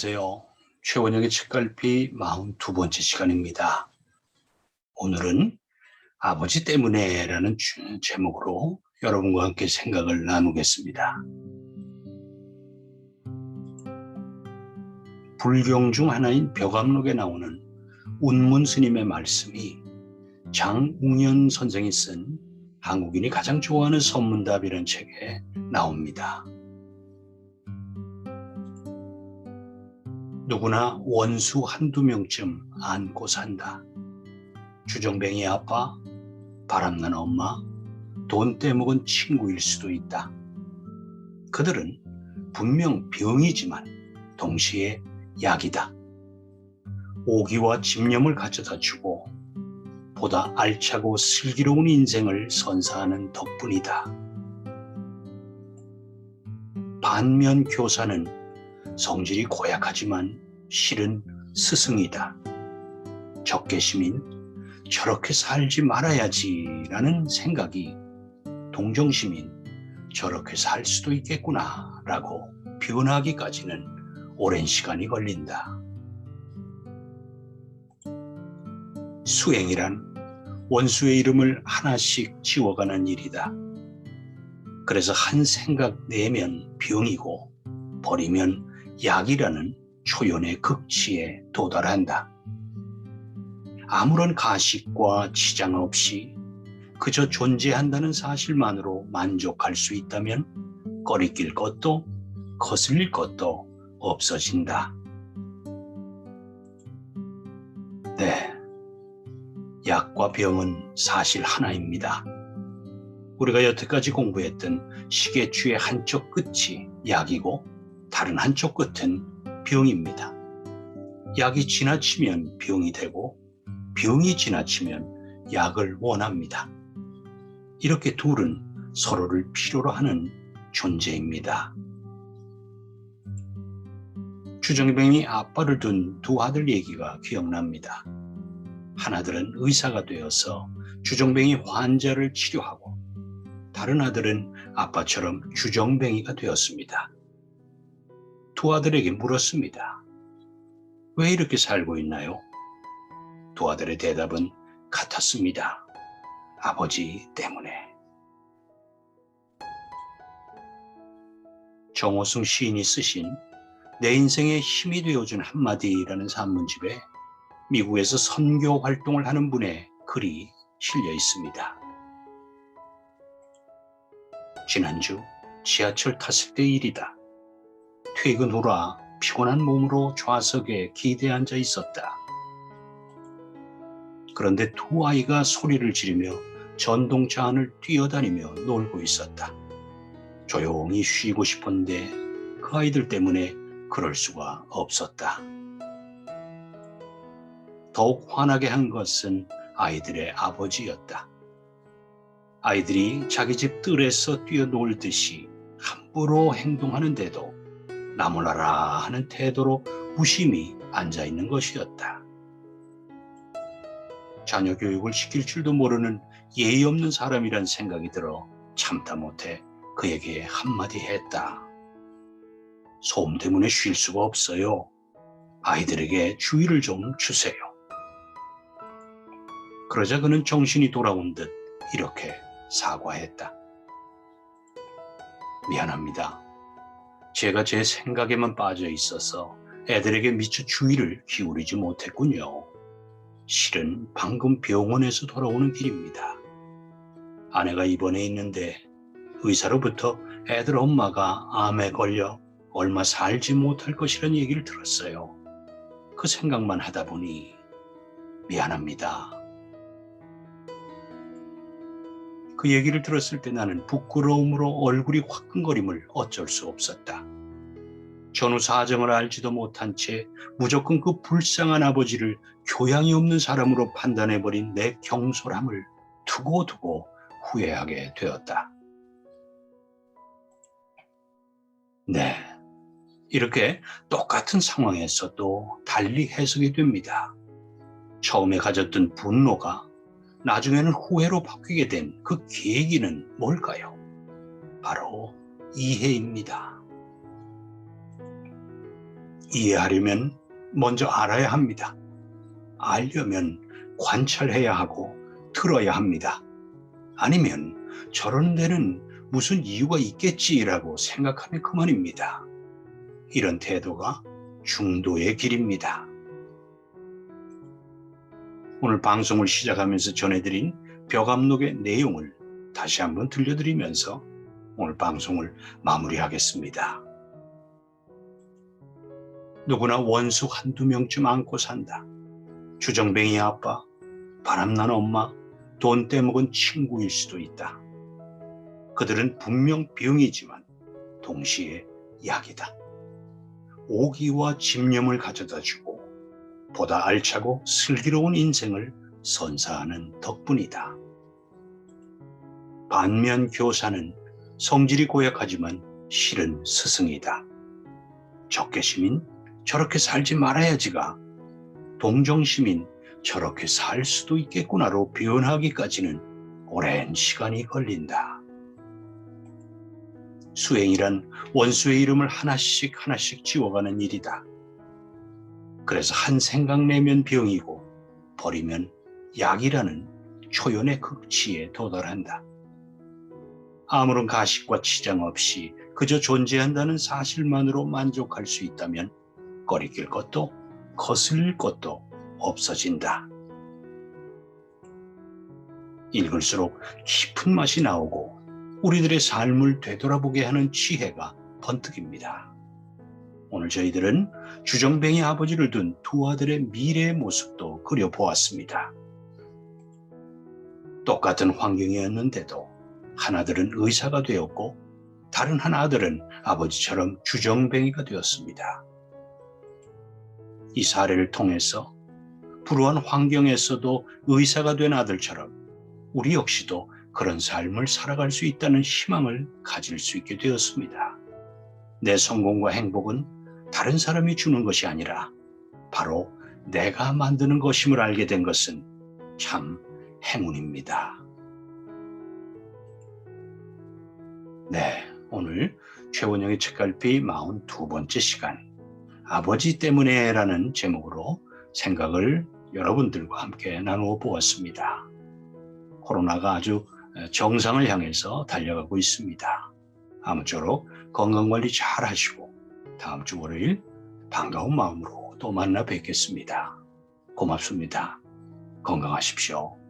안녕하세요. 최원영의 책갈피 42번째 시간입니다. 오늘은 아버지 때문에라는 제목으로 여러분과 함께 생각을 나누겠습니다. 불경 중 하나인 벽암록에 나오는 운문 스님의 말씀이 장웅현 선생이 쓴 한국인이 가장 좋아하는 선문답이라는 책에 나옵니다. 누구나 원수 한두 명쯤 안고 산다. 주정뱅이 아빠, 바람난 엄마, 돈 떼먹은 친구일 수도 있다. 그들은 분명 병이지만 동시에 약이다. 오기와 집념을 가져다 주고 보다 알차고 슬기로운 인생을 선사하는 덕분이다. 반면 교사는 성질이 고약하지만 실은 스승이다. 적개심인 저렇게 살지 말아야지라는 생각이 동정심인 저렇게 살 수도 있겠구나 라고 변하기까지는 오랜 시간이 걸린다. 수행이란 원수의 이름을 하나씩 지워가는 일이다. 그래서 한 생각 내면 병이고 버리면 약이라는 초연의 극치에 도달한다. 아무런 가식과 치장 없이 그저 존재한다는 사실만으로 만족할 수 있다면 꺼리낄 것도 거슬릴 것도 없어진다. 네, 약과 병은 사실 하나입니다. 우리가 여태까지 공부했던 시계추의 한쪽 끝이 약이고 다른 한쪽 끝은 병입니다. 약이 지나치면 병이 되고 병이 지나치면 약을 원합니다. 이렇게 둘은 서로를 필요로 하는 존재입니다. 주정뱅이 아빠를 둔 두 아들 얘기가 기억납니다. 하나들은 의사가 되어서 주정뱅이 환자를 치료하고 다른 아들은 아빠처럼 주정뱅이가 되었습니다. 두 아들에게 물었습니다. 왜 이렇게 살고 있나요? 두 아들의 대답은 같았습니다. 아버지 때문에. 정호승 시인이 쓰신 내 인생에 힘이 되어준 한마디라는 산문집에 미국에서 선교 활동을 하는 분의 글이 실려 있습니다. 지난주 지하철 탔을 때 일이다. 퇴근 후라 피곤한 몸으로 좌석에 기대에 앉아 있었다. 그런데 두 아이가 소리를 지르며 전동차 안을 뛰어다니며 놀고 있었다. 조용히 쉬고 싶었는데 그 아이들 때문에 그럴 수가 없었다. 더욱 화나게 한 것은 아이들의 아버지였다. 아이들이 자기 집 뜰에서 뛰어놀듯이 함부로 행동하는데도 나무라라 하는 태도로 무심히 앉아있는 것이었다. 자녀 교육을 시킬 줄도 모르는 예의 없는 사람이란 생각이 들어 참다 못해 그에게 한마디 했다. 소음 때문에 쉴 수가 없어요. 아이들에게 주의를 좀 주세요. 그러자 그는 정신이 돌아온 듯 이렇게 사과했다. 미안합니다. 제가 제 생각에만 빠져 있어서 애들에게 미처 주의를 기울이지 못했군요. 실은 방금 병원에서 돌아오는 길입니다. 아내가 입원해 있는데 의사로부터 애들 엄마가 암에 걸려 얼마 살지 못할 것이라는 얘기를 들었어요. 그 생각만 하다 보니 미안합니다. 그 얘기를 들었을 때 나는 부끄러움으로 얼굴이 화끈거림을 어쩔 수 없었다. 전후 사정을 알지도 못한 채 무조건 그 불쌍한 아버지를 교양이 없는 사람으로 판단해버린 내 경솔함을 두고두고 후회하게 되었다. 네, 이렇게 똑같은 상황에서도 달리 해석이 됩니다. 처음에 가졌던 분노가 나중에는 후회로 바뀌게 된 그 계기는 뭘까요? 바로 이해입니다. 이해하려면 먼저 알아야 합니다. 알려면 관찰해야 하고 들어야 합니다. 아니면 저런 데는 무슨 이유가 있겠지라고 생각하면 그만입니다. 이런 태도가 중도의 길입니다. 오늘 방송을 시작하면서 전해드린 벽암록의 내용을 다시 한번 들려드리면서 오늘 방송을 마무리하겠습니다. 누구나 원수 한두 명쯤 안고 산다. 주정뱅이 아빠, 바람난 엄마, 돈 떼먹은 친구일 수도 있다. 그들은 분명 병이지만 동시에 약이다. 오기와 집념을 가져다주고 보다 알차고 슬기로운 인생을 선사하는 덕분이다. 반면 교사는 성질이 고약하지만 실은 스승이다. 적개심인 저렇게 살지 말아야지가 동정심인 저렇게 살 수도 있겠구나로 변하기까지는 오랜 시간이 걸린다. 수행이란 원수의 이름을 하나씩 지워가는 일이다. 그래서 한 생각 내면 병이고 버리면 약이라는 초연의 극치에 도달한다. 아무런 가식과 치장 없이 그저 존재한다는 사실만으로 만족할 수 있다면 꺼리낄 것도 거슬릴 것도 없어진다. 읽을수록 깊은 맛이 나오고 우리들의 삶을 되돌아보게 하는 지혜가 번뜩입니다. 오늘 저희들은 주정뱅이 아버지를 둔 두 아들의 미래의 모습도 그려보았습니다. 똑같은 환경이었는데도 한 아들은 의사가 되었고 다른 한 아들은 아버지처럼 주정뱅이가 되었습니다. 이 사례를 통해서 불우한 환경에서도 의사가 된 아들처럼 우리 역시도 그런 삶을 살아갈 수 있다는 희망을 가질 수 있게 되었습니다. 내 성공과 행복은 다른 사람이 주는 것이 아니라 바로 내가 만드는 것임을 알게 된 것은 참 행운입니다. 네, 오늘 최원영의 책갈피 42번째 시간 아버지 때문에 라는 제목으로 생각을 여러분들과 함께 나누어 보았습니다. 코로나가 아주 정상을 향해서 달려가고 있습니다. 아무쪼록 건강관리 잘 하시고 다음 주 월요일 반가운 마음으로 또 만나 뵙겠습니다. 고맙습니다. 건강하십시오.